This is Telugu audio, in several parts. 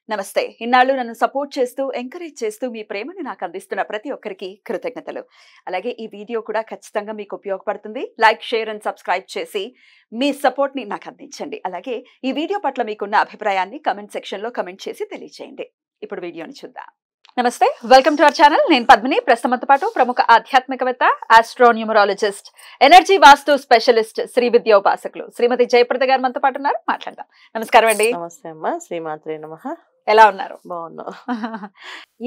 నమస్తే. ఇన్నాళ్ళు నన్ను సపోర్ట్ చేస్తూ, ఎంకరేజ్ చేస్తూ మీ ప్రేమని నాకు అందిస్తున్న ప్రతి ఒక్కరికి కృతజ్ఞతలు. అలాగే ఈ వీడియో కూడా ఖచ్చితంగా మీకు ఉపయోగపడుతుంది. లైక్, షేర్ అండ్ సబ్స్క్రైబ్ చేసి మీ సపోర్ట్‌ని నాకు అందించండి. అలాగే ఈ వీడియో పట్ల మీకున్న అభిప్రాయాన్ని కామెంట్ సెక్షన్‌లో కామెంట్ చేసి తెలియజేయండి. ఇప్పుడు వీడియోని చూద్దాం. నమస్తే. Welcome to our channel. నేను పద్మిని. ప్రస్తుతంతో పాటు ప్రముఖ ఆధ్యాత్మికవేత్త, ఆస్ట్రోన్యూమరాలజిస్ట్, ఎనర్జీ వాస్తు స్పెషలిస్ట్, శ్రీ విద్యా ఉపాసకులు శ్రీమతి జయప్రద గారు మనతో పాటు ఉన్నారు. మాట్లాడదాం. నమస్కారం అండి. నమస్తే అమ్మా. శ్రీమాత్రే నమః. ఎలా ఉన్నారు? బాగున్నా.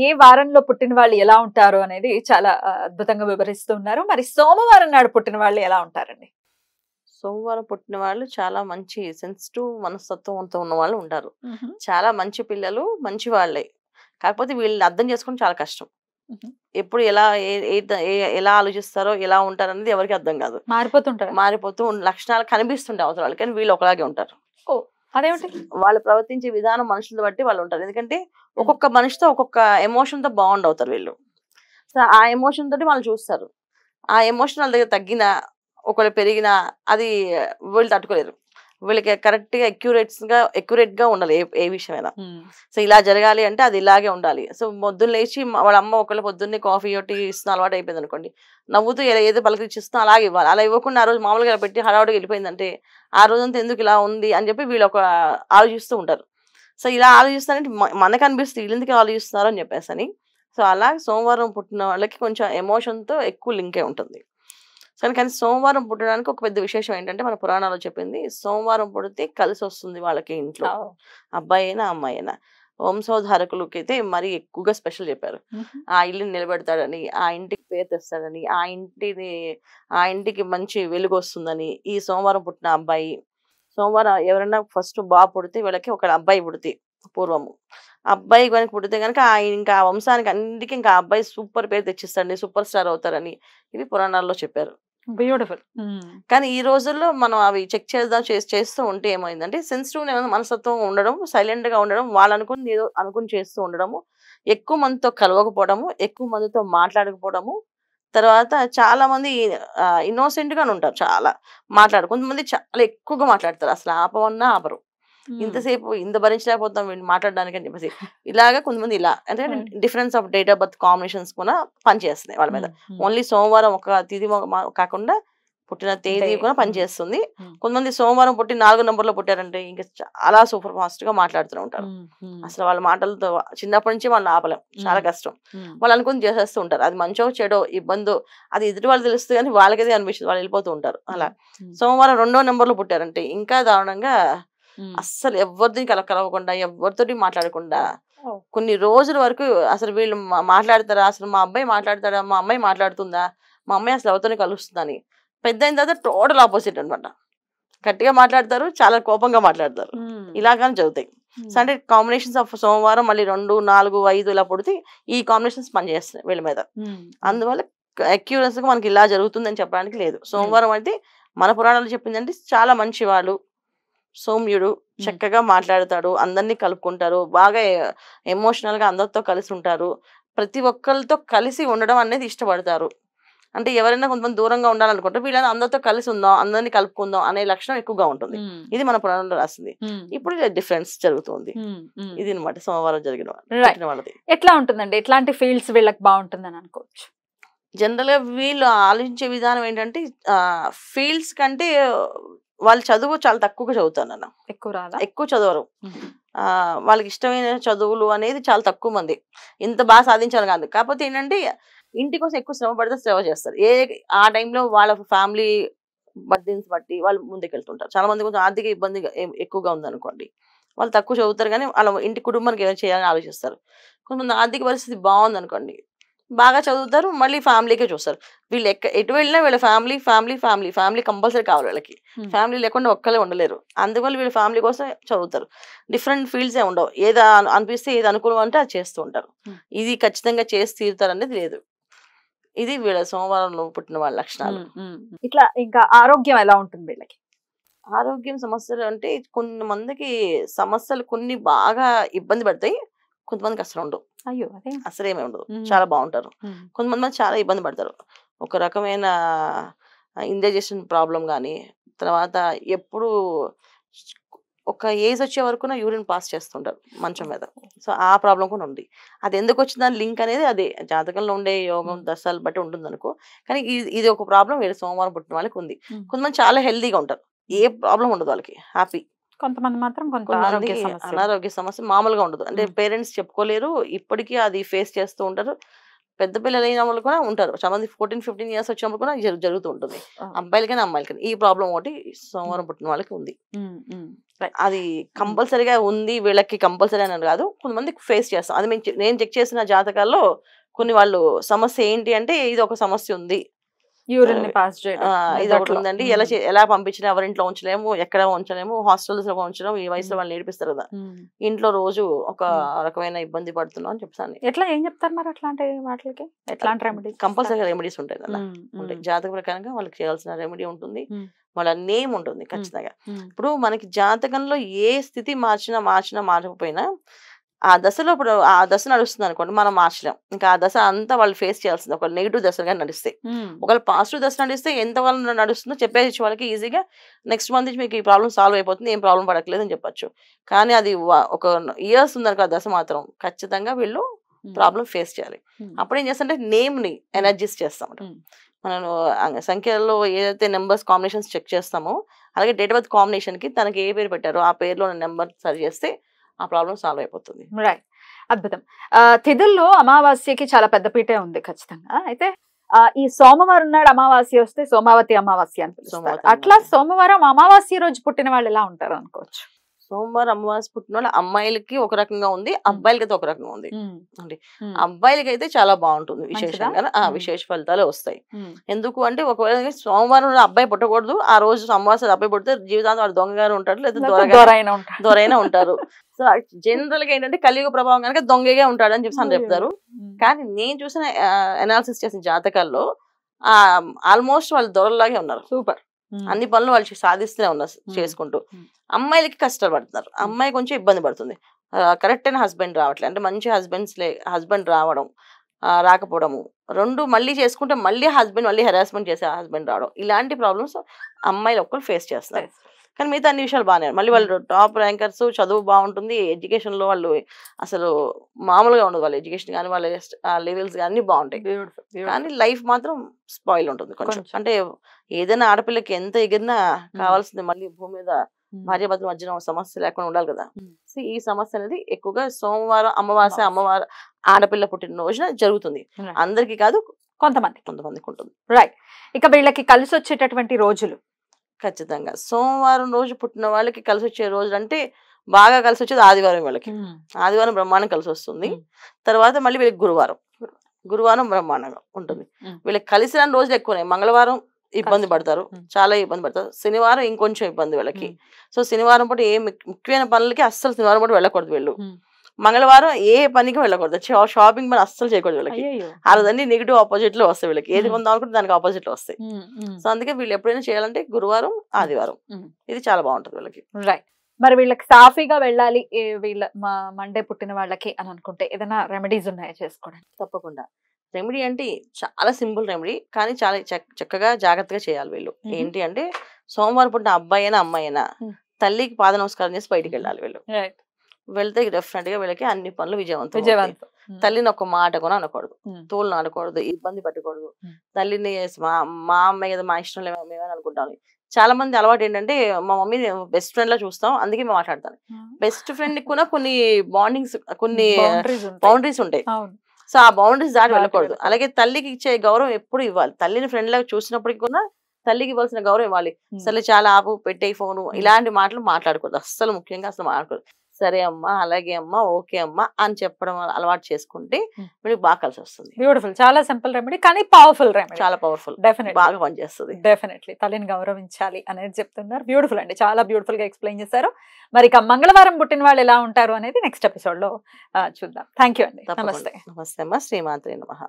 ఏ వారంలో పుట్టిన వాళ్ళు ఎలా ఉంటారు అనేది చాలా అద్భుతంగా వివరిస్తూ ఉన్నారు. మరి సోమవారం నాడు పుట్టిన వాళ్ళు ఎలా ఉంటారండి? సోమవారం పుట్టిన వాళ్ళు చాలా మంచి సెన్సిటివ్ మనస్తత్వంతో ఉన్న వాళ్ళు ఉంటారు. చాలా మంచి పిల్లలు, మంచి వాళ్ళే. కాకపోతే వీళ్ళని అర్థం చేసుకోవడం చాలా కష్టం. ఎప్పుడు ఎలా ఎలా ఆలోచిస్తారో, ఎలా ఉంటారు అనేది ఎవరికి అర్థం కాదు. మారిపోతూ లక్షణాలు కనిపిస్తుంటాయి అవతల వాళ్ళు, కానీ వీళ్ళు ఒకలాగే ఉంటారు. అదేమిటి? వాళ్ళు ప్రవర్తించే విధానం మనుషులను బట్టి వాళ్ళు ఉంటారు. ఎందుకంటే ఒక్కొక్క మనిషితో ఒక్కొక్క ఎమోషన్ తో బాండ్ అవుతారు వీళ్ళు. సో ఆ ఎమోషన్ తోటి వాళ్ళు చూస్తారు. ఆ ఎమోషన్ వాళ్ళ దగ్గర తగ్గినా, ఒకవేళ పెరిగినా అది వీళ్ళు తట్టుకోలేరు. వీళ్ళకి కరెక్ట్ గా అక్యురేట్ గా ఉండాలి ఏ విషయమైనా. సో ఇలా జరగాలి అంటే అది ఇలాగే ఉండాలి. సో పొద్దున్న లేచి వాళ్ళ అమ్మ ఒకవేళ పొద్దున్నే కాఫీ టీ ఇస్తున్న అలవాటు అయిపోయింది అనుకోండి, నవ్వుతూ ఏదో పలకరించిస్తున్నా అలాగే ఇవ్వాలి. అలా ఇవ్వకుండా ఆ రోజు మామూలుగా పెట్టి హడావుడిగా వెళ్ళిపోయిందంటే ఆ రోజంతా ఎందుకు ఇలా ఉంది అని చెప్పి వీళ్ళు ఒక ఆలోచిస్తూ ఉంటారు. సో ఇలా ఆలోచిస్తారంటే మనకు అనిపిస్తుంది వీళ్ళు ఎందుకు ఆలోచిస్తున్నారు అని చెప్పేసి అని. సో అలా సోమవారం పుట్టిన వాళ్ళకి కొంచెం ఎమోషన్తో ఎక్కువ లింకే ఉంటుంది. సో కానీ సోమవారం పుట్టడానికి ఒక పెద్ద విశేషం ఏంటంటే మన పురాణాల్లో చెప్పింది, సోమవారం పుడితే కలిసి వస్తుంది వాళ్ళకి ఇంట్లో, అబ్బాయి అయినా అమ్మాయి అయినా. వంశోద్ధారకులకి అయితే మరీ ఎక్కువగా స్పెషల్ చెప్పారు. ఆ ఇల్లుని నిలబెడతాడని, ఆ ఇంటికి పేరు తెస్తాడని, ఆ ఇంటికి మంచి వెలుగు వస్తుందని. ఈ సోమవారం పుట్టిన అబ్బాయి, సోమవారం ఎవరైనా ఫస్ట్ బాబు పుడితే వీళ్ళకి ఒక అబ్బాయి పుడితే పూర్వము అబ్బాయి కనుక పుడితే కనుక ఇంకా ఆ వంశానికి అన్నిటికీ ఇంకా అబ్బాయి సూపర్ పేరు తెచ్చిస్తాడని, సూపర్ స్టార్ అవుతారని ఇవి పురాణాల్లో చెప్పారు. బ్యూటిఫుల్. కానీ ఈ రోజుల్లో మనం అవి చెక్ చేస్తూ ఉంటే ఏమైందంటే సెన్సిటివ్ మనస్తత్వం ఉండడం, సైలెంట్ గా ఉండడం, వాళ్ళు అనుకుని ఏదో అనుకుని చేస్తూ ఉండడము, ఎక్కువ మందితో కలవకపోవడము, ఎక్కువ మందితో మాట్లాడకపోవడము. తర్వాత చాలా మంది ఇన్నోసెంట్ గానే ఉంటారు. చాలా కొంతమంది చాలా ఎక్కువగా మాట్లాడతారు, అసలు ఆపవన్నా ఆపరు. ఇంతసేపు ఇంత భరించలేకపోతాం వీళ్ళు మాట్లాడడానికి అని చెప్పేసి. ఇలాగా కొంతమంది ఇలా అంటే difference of date of birth combinations కూడా పనిచేస్తున్నాయి వాళ్ళ మీద. ఓన్లీ సోమవారం ఒక తిథి కాకుండా పుట్టిన తేదీ కూడా పనిచేస్తుంది. కొంతమంది సోమవారం పుట్టి 4 నంబర్లో పుట్టారంటే ఇంకా చాలా సూపర్ ఫాస్ట్ గా మాట్లాడుతూ ఉంటారు. అసలు వాళ్ళ మాటలతో చిన్నప్పటి నుంచి వాళ్ళని ఆపలేం, చాలా కష్టం. వాళ్ళు అనుకుని చేసేస్తూ ఉంటారు. అది మంచో చెడో ఇబ్బందో అది ఎదుటి వాళ్ళు తెలుస్తుంది, కానీ వాళ్ళకదే అనిపిస్తుంది, వాళ్ళు వెళ్ళిపోతూ ఉంటారు. అలా సోమవారం 2వ నంబర్లో పుట్టారంటే ఇంకా దారుణంగా అస్సలు ఎవరిని కలవకుండా, ఎవరితోటి మాట్లాడకుండా కొన్ని రోజుల వరకు అసలు వీళ్ళు మాట్లాడతారా, అసలు మా అబ్బాయి మాట్లాడతాడా, మా అమ్మాయి మాట్లాడుతుందా, మా అమ్మాయి అసలు ఎవరితోనే కలుస్తుందని. పెద్ద అయిన తర్వాత టోటల్ ఆపోజిట్ అనమాట. గట్టిగా మాట్లాడతారు, చాలా కోపంగా మాట్లాడతారు. ఇలాగానే జరుగుతాయి. సో అంటే కాంబినేషన్స్ ఆఫ్ సోమవారం మళ్ళీ 2, 4, 5 ఇలా పుడితే ఈ కాంబినేషన్స్ పనిచేస్తున్నాయి వీళ్ళ మీద. అందువల్ల అక్యూరెన్స్ గా మనకి ఇలా జరుగుతుందని చెప్పడానికి లేదు. సోమవారం అయితే మన పురాణాలు చెప్పిందంటే చాలా మంచి వాళ్ళు, సౌమ్యుడు, చక్కగా మాట్లాడతాడు, అందరినీ కలుపుకుంటారు, బాగా ఎమోషనల్ గా అందరితో కలిసి ఉంటారు, ప్రతి ఒక్కరితో కలిసి ఉండడం అనేది ఇష్టపడతారు. అంటే ఎవరైనా కొంతమంది దూరంగా ఉండాలనుకుంటే వీళ్ళని అందరితో కలిసి ఉందాం, అందరినీ కలుపుకుందాం అనే లక్షణం ఎక్కువగా ఉంటుంది. ఇది మన పురాణంలో రాసింది. ఇప్పుడు డిఫరెన్స్ జరుగుతుంది. ఇది అనమాట సోమవారం జరిగిన వాళ్ళది. ఎట్లా ఉంటుందండి? ఎట్లాంటి ఫీల్డ్స్ వీళ్ళకి బాగుంటుందని అనుకోవచ్చు? జనరల్ గా వీళ్ళు ఆలోచించే విధానం ఏంటంటే ఫీల్డ్స్ కంటే వాళ్ళు చదువు చాలా తక్కువగా చదువుతారు నాన్న. ఎక్కువ చదవరు. వాళ్ళకి ఇష్టమైన చదువులు అనేది చాలా తక్కువ మంది. ఇంత బాగా సాధించాలి కాదు. కాకపోతే ఏంటంటే ఇంటి కోసం ఎక్కువ శ్రమ పడితే సేవ చేస్తారు. ఆ టైంలో వాళ్ళ ఫ్యామిలీ బర్డెన్స్ బట్టి వాళ్ళు ముందుకెళ్తుంటారు. చాలా మంది కొంచెం ఆర్థిక ఇబ్బంది ఎక్కువగా ఉందనుకోండి, వాళ్ళు తక్కువ చదువుతారు, కానీ వాళ్ళ ఇంటి కుటుంబానికి ఏమైనా చేయాలని ఆలోచిస్తారు. కొంతమంది ఆర్థిక పరిస్థితి బాగుందనుకోండి, బాగా చదువుతారు, మళ్ళీ ఫ్యామిలీకే చూస్తారు. వీళ్ళు ఎటు వెళ్ళినా వీళ్ళ ఫ్యామిలీ కంపల్సరీ కావాలి వీళ్ళకి. ఫ్యామిలీ లేకుండా ఒక్కలే ఉండలేరు. అందువల్ల వీళ్ళ ఫ్యామిలీ కోసం చదువుతారు. డిఫరెంట్ ఫీల్డ్స్ ఉండవు. ఏది అనిపిస్తే ఏది అనుకూలం అంటే అది చేస్తూ ఉంటారు. ఇది ఖచ్చితంగా చేసి తీరుతారు అనేది లేదు. ఇది వీళ్ళ సోమవారంలో పుట్టిన వాళ్ళ లక్షణాలు. ఇట్లా ఇంకా ఆరోగ్యం ఎలా ఉంటుంది వీళ్ళకి? ఆరోగ్యం సమస్యలు అంటే కొంతమందికి సమస్యలు కొన్ని బాగా ఇబ్బంది పడతాయి, కొంతమందికి అసలు ఉండవు. అయ్యో, అసలు ఏమీ ఉండదు, చాలా బాగుంటారు. కొంతమంది చాలా ఇబ్బంది పడతారు. ఒక రకమైన ఇండైజెషన్ ప్రాబ్లం కానీ, తర్వాత ఎప్పుడు ఒక ఏజ్ వచ్చే వరకు యూరిన్ పాస్ చేస్తుంటారు మంచం మీద. సో ఆ ప్రాబ్లం కూడా ఉంది. అది ఎందుకు వచ్చిందని లింక్ అనేది అదే జాతకంలో ఉండే యోగం దశలు బట్టి ఉంటుంది అనుకో. కానీ ఇది ఒక ప్రాబ్లం వేరే సోమవారం పుట్టిన వాళ్ళకి ఉంది. కొంతమంది చాలా హెల్దీగా ఉంటారు, ఏ ప్రాబ్లం ఉండదు వాళ్ళకి, హ్యాపీ. కొంతమంది మాత్రం కొంత కొంతమంది ఆరోగ్య సమస్య అనారోగ్య సమస్య మామూలుగా ఉండదు. అంటే పేరెంట్స్ చెప్పుకోలేరు, ఇప్పటికీ అది ఫేస్ చేస్తూ ఉంటారు. పెద్ద పిల్లలు అయిన వాళ్ళు కూడా ఉంటారు, చాలా మంది 14-15 ఇయర్స్ వచ్చినప్పుడు కూడా జరుగుతూ ఉంటుంది, అబ్బాయిలకైనా అమ్మాయిలకైనా. ఈ ప్రాబ్లం ఒకటి సోమవారం పుట్టిన వాళ్ళకి ఉంది. అది కంపల్సరీగా ఉంది వీళ్ళకి కంపల్సరీ అని కాదు, కొంతమంది ఫేస్ చేస్తాం. అది నేను చెక్ చేసిన జాతకాల్లో కొన్ని వాళ్ళు సమస్య ఏంటి అంటే ఇది ఒక సమస్య ఉంది, యూరిన్ ని పాస్ చేయడం ఇది ఒకటి ఉందండి, ఎలా పంపించినా ఎవరింట్లో ఉంచలేము, ఎక్కడ ఉంచలేము, హాస్టల్స్ లో ఉంచడం. ఈ వయసులో వాళ్ళు నేర్పిస్తారు కదా, ఇంట్లో రోజు ఒక రకమైన ఇబ్బంది పడుతున్నాం అని చెప్తాను. ఎట్లా ఏం చెప్తారు మరి అట్లాంటి వాటికి? ఎట్లాంటి రెమెడీస్? కంపల్సరీ రెమెడీస్ ఉంటాయి అలా ఉంటాయి. జాతక ప్రకారంగా వాళ్ళకి చేయాల్సిన రెమెడీ ఉంటుంది, వాళ్ళ నేమ్ ఉంటుంది ఖచ్చితంగా. ఇప్పుడు మనకి జాతకంలో ఏ స్థితి మార్చకపోయినా ఆ దశలో ఇప్పుడు ఆ దశ నడుస్తుంది అనుకోండి, మనం మార్చలేం. ఇంకా ఆ దశ అంతా వాళ్ళు ఫేస్ చేయాల్సింది. ఒక నెగిటివ్ దశగా నడిస్తే, ఒకవేళ పాజిటివ్ దశ నడిస్తే ఎంత వాళ్ళు నడుస్తుందో చెప్పేసి వాళ్ళకి ఈజీగా నెక్స్ట్ మంత్ నుంచి మీకు ఈ ప్రాబ్లం సాల్వ్ అయిపోతుంది, ఏం ప్రాబ్లం పడట్లేదు అని చెప్పొచ్చు. కానీ అది ఒక ఇయర్స్ ఉందనుకో ఆ దశ మాత్రం ఖచ్చితంగా వీళ్ళు ప్రాబ్లం ఫేస్ చేయాలి. అప్పుడు ఏం చేస్తామంటే నేమ్ ని ఎనర్జీస్ చేస్తాం. మనం సంఖ్యలో ఏదైతే నెంబర్స్ కాంబినేషన్స్ చెక్ చేస్తామో అలాగే డేట్ ఆఫ్ బర్త్ కాంబినేషన్ కి తనకి ఏ పేరు పెట్టారో ఆ పేరులో నెంబర్ సరి చేస్తే ఆ ప్రాబ్లం సాల్వ్ అయిపోతుంది. రైట్, అద్భుతం. తిథుల్లో అమావాస్యకి చాలా పెద్ద పీటే ఉంది ఖచ్చితంగా. అయితే ఈ సోమవారం నాడు అమావాస్య వస్తే సోమావతి అమావాస్య అని పిలుస్తారు. అట్లా సోమవారం అమావాస్య రోజు పుట్టిన వాళ్ళు ఎలా ఉంటారు అనుకోవచ్చు? సోమవారం అమావాస్య పుట్టిన వాళ్ళు అమ్మాయిలకి ఒక రకంగా ఉంది, అబ్బాయిలకి అయితే ఒక రకంగా ఉంది. అంటే అబ్బాయిలకి అయితే చాలా బాగుంటుంది, విశేషంగా విశేష ఫలితాలు వస్తాయి. ఎందుకు అంటే ఒకవేళ సోమవారం అబ్బాయి పుట్టకూడదు, ఆ రోజు అమావాస్య అబ్బాయి పుడితే జీవితాంతం వాడు దొంగగారు ఉంటాడు, లేదా దొరైనా ఉంటారు. సో జనరల్ గా ఏంటంటే కలియుగ ప్రభావం కనుక దొంగగా ఉంటాడు అని చెప్పి చెప్తారు. కానీ నేను చూసిన అనాలిసిస్ చేసిన జాతకాల్లో ఆల్మోస్ట్ వాళ్ళు దొరలాగే ఉన్నారు. సూపర్, అన్ని పనులు వాళ్ళు సాధిస్తూనే ఉన్నారు చేసుకుంటూ. అమ్మాయిలకి కష్టాలు పడుతున్నారు, అమ్మాయి కొంచెం ఇబ్బంది పడుతుంది. కరెక్ట్ అయిన హస్బెండ్ రావట్లేదు, అంటే మంచి హస్బెండ్ రావడం రాకపోవడము, రెండు మళ్ళీ చేసుకుంటే మళ్ళీ హెరాస్మెంట్ చేసే హస్బెండ్ రావడం, ఇలాంటి ప్రాబ్లమ్స్ అమ్మాయిలు ఒక్కరు ఫేస్ చేస్తారు. కానీ మిగతా అన్ని విషయాలు బాగానే, మళ్ళీ వాళ్ళు టాప్ ర్యాంకర్స్, చదువు బాగుంటుంది, ఎడ్యుకేషన్ లో వాళ్ళు అసలు మామూలుగా ఉండదు, వాళ్ళ ఎడ్యుకేషన్ కానీ వాళ్ళ లెవెల్స్ కానీ బాగుంటాయి. కానీ లైఫ్ మాత్రం స్పాయిల్ ఉంటుంది కొంచెం. అంటే ఏదైనా ఆడపిల్లకి ఎంత ఎగిరినా కావాల్సింది మళ్ళీ భూమి మీద భార్యాభర్తల మధ్యన సమస్య లేకుండా ఉండాలి కదా. సో ఈ సమస్య అనేది ఎక్కువగా సోమవారం అమావాస్య ఆడపిల్ల పుట్టిన రోజున జరుగుతుంది. అందరికి కాదు, కొంతమందికి ఉంటుంది. రైట్, ఇక వీళ్ళకి కలిసి వచ్చేటటువంటి రోజులు ఖచ్చితంగా సోమవారం రోజు పుట్టిన వాళ్ళకి కలిసి వచ్చే రోజులు అంటే బాగా కలిసి వచ్చేది ఆదివారం. వీళ్ళకి ఆదివారం బ్రహ్మాండం కలిసి వస్తుంది. తర్వాత మళ్ళీ వీళ్ళకి గురువారం బ్రహ్మాండంగా ఉంటుంది. వీళ్ళకి కలిసి రాని రోజులు ఎక్కువనే. మంగళవారం ఇబ్బంది పడతారు, చాలా ఇబ్బంది పడతారు. శనివారం ఇంకొంచెం ఇబ్బంది వీళ్ళకి. సో శనివారం పాటు ఏ ముఖ్యమైన పనులకి అస్సలు శనివారం పాటు వెళ్ళకూడదు వీళ్ళు. మంగళవారం ఏ పనికి వెళ్ళకూడదు, షాపింగ్ పని అస్సలు చేయకూడదు వీళ్ళకి. అదన్నీ నెగిటివ్ ఆపోజిట్ లో వస్తాయి వీళ్ళకి. ఏది కొందాం అనుకుంటే దానికి ఆపోజిట్ లో వస్తాయి. సో అందుకే వీళ్ళు ఎప్పుడైనా చేయాలంటే గురువారం ఆదివారం, ఇది చాలా బాగుంటుంది వీళ్ళకి. రైట్, మరి వీళ్ళకి సాఫీగా వెళ్ళాలి వీళ్ళ మండే పుట్టిన వాళ్ళకి అని అనుకుంటే ఏదైనా రెమెడీస్ ఉన్నాయా చేసుకోవడానికి? తప్పకుండా. రెమెడీ అంటే చాలా సింపుల్ రెమెడీ, కానీ చాలా చక్కగా జాగ్రత్తగా చేయాలి వీళ్ళు. ఏంటి అంటే సోమవారం పుట్టిన అబ్బాయి అయినా అమ్మాయి అయినా తల్లికి పాద నమస్కారం చేసి బయటికి వెళ్ళాలి వీళ్ళు. వెళ్తే డెఫినెట్ గా వీళ్ళకి అన్ని పనులు విజయవంతం. తల్లిని ఒక మాట కూడా అనకూడదు, తోలు ఆడకూడదు, ఇబ్బంది పెట్టకూడదు. తల్లిని మా అమ్మాయి కదా, మా ఇష్టం లేమని అనుకుంటాను. చాలా మంది అలవాటు ఏంటంటే మా మమ్మీ బెస్ట్ ఫ్రెండ్ లా చూస్తాం, అందుకే మేము మాట్లాడతాను. బెస్ట్ ఫ్రెండ్ కూడా కొన్ని బాండింగ్స్, కొన్ని బౌండరీస్ ఉంటాయి. సో ఆ బౌండరీస్ దాటి వెళ్ళకూడదు. అలాగే తల్లికి ఇచ్చే గౌరవం ఎప్పుడు ఇవ్వాలి. తల్లిని ఫ్రెండ్ లాగా చూసినప్పటికీ కూడా తల్లికి ఇవ్వాల్సిన గౌరవం ఇవ్వాలి. అసలు చాలా ఆపు, పెట్టే ఫోను, ఇలాంటి మాటలు మాట్లాడకూడదు అస్సలు. ముఖ్యంగా అసలు మాట్లాడకూడదు. సరే అమ్మా, అలాగే అమ్మా, ఓకే అమ్మా అని చెప్పడం అలవాటు చేసుకుంటే వీళ్ళకి బాగా కలిసి వస్తుంది. బ్యూటిఫుల్, చాలా సింపుల్ రెమెడీ కానీ పవర్ఫుల్ రెమెడీ, చాలా పవర్ఫుల్, డెఫినెట్లీ బాగా పనిచేస్తుంది. డెఫినెట్లీ తల్లిని గౌరవించాలి అనేది చెప్తున్నారు. బ్యూటిఫుల్ అండి, చాలా బ్యూటిఫుల్ గా ఎక్స్ప్లెయిన్ చేశారు. మరి ఇక మంగళవారం పుట్టిన వాళ్ళు ఎలా ఉంటారు అనేది నెక్స్ట్ ఎపిసోడ్ లో చూద్దాం. థ్యాంక్ యూ అండి. నమస్తే. నమస్తే అమ్మా. శ్రీమాత్రే నమః.